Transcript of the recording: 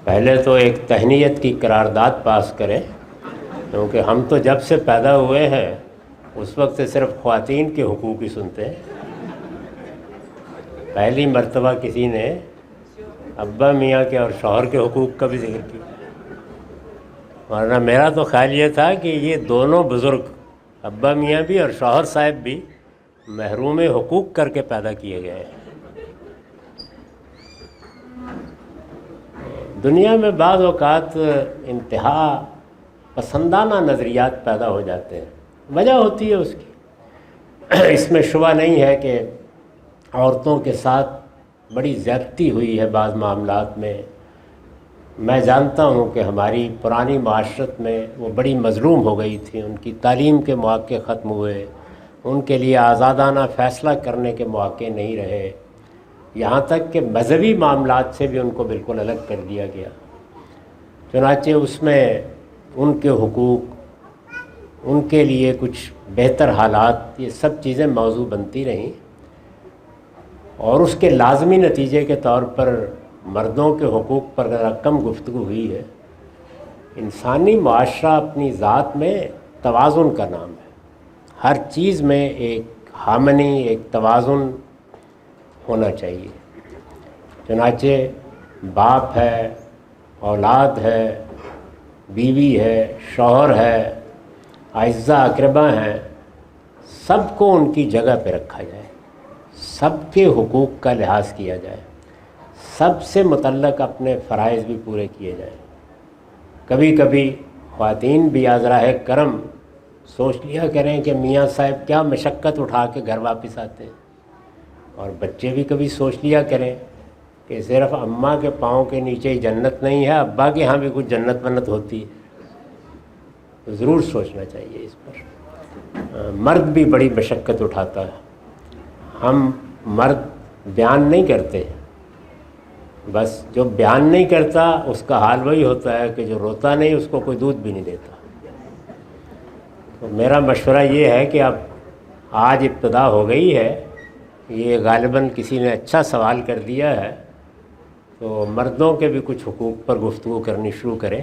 پہلے تو ایک تہنیت کی قرارداد پاس کریں، کیونکہ ہم تو جب سے پیدا ہوئے ہیں اس وقت سے صرف خواتین کے حقوق ہی سنتے ہیں۔ پہلی مرتبہ کسی نے ابا میاں کے اور شوہر کے حقوق کا بھی ذکر کیا، ورنہ میرا تو خیال یہ تھا کہ یہ دونوں بزرگ ابا میاں بھی اور شوہر صاحب بھی محروم حقوق کر کے پیدا کیے گئے ہیں۔ دنیا میں بعض اوقات انتہا پسندانہ نظریات پیدا ہو جاتے ہیں، وجہ ہوتی ہے اس کی۔ اس میں شبہ نہیں ہے کہ عورتوں کے ساتھ بڑی زیادتی ہوئی ہے بعض معاملات میں۔ میں جانتا ہوں کہ ہماری پرانی معاشرت میں وہ بڑی مظلوم ہو گئی تھی، ان کی تعلیم کے مواقع ختم ہوئے، ان کے لیے آزادانہ فیصلہ کرنے کے مواقع نہیں رہے، یہاں تک کہ مذہبی معاملات سے بھی ان کو بالکل الگ کر دیا گیا۔ چنانچہ اس میں ان کے حقوق، ان کے لیے کچھ بہتر حالات، یہ سب چیزیں موضوع بنتی رہیں، اور اس کے لازمی نتیجے کے طور پر مردوں کے حقوق پر ذرا کم گفتگو ہوئی ہے۔ انسانی معاشرہ اپنی ذات میں توازن کا نام ہے، ہر چیز میں ایک ہارمنی، ایک توازن ہونا چاہیے۔ چنانچہ باپ ہے، اولاد ہے، بیوی ہے، شوہر ہے، اعزاء اقربا ہیں، سب کو ان کی جگہ پہ رکھا جائے، سب کے حقوق کا لحاظ کیا جائے، سب سے متعلق اپنے فرائض بھی پورے کیے جائیں۔ کبھی کبھی خواتین بھی ذرا کرم سوچ لیا کریں کہ میاں صاحب کیا مشقت اٹھا کے گھر واپس آتے ہیں، اور بچے بھی کبھی سوچ لیا کریں کہ صرف اماں کے پاؤں کے نیچے ہی جنت نہیں ہے، ابا کے ہاں بھی کچھ جنت منت ہوتی ہے۔ تو ضرور سوچنا چاہیے اس پر۔ مرد بھی بڑی مشقت اٹھاتا ہے، ہم مرد بیان نہیں کرتے، بس جو بیان نہیں کرتا اس کا حال وہی ہوتا ہے کہ جو روتا نہیں اس کو کوئی دودھ بھی نہیں دیتا۔ تو میرا مشورہ یہ ہے کہ اب آج ابتدا ہو گئی ہے، یہ غالباً کسی نے اچھا سوال کر دیا ہے، تو مردوں کے بھی کچھ حقوق پر گفتگو کرنی شروع کریں۔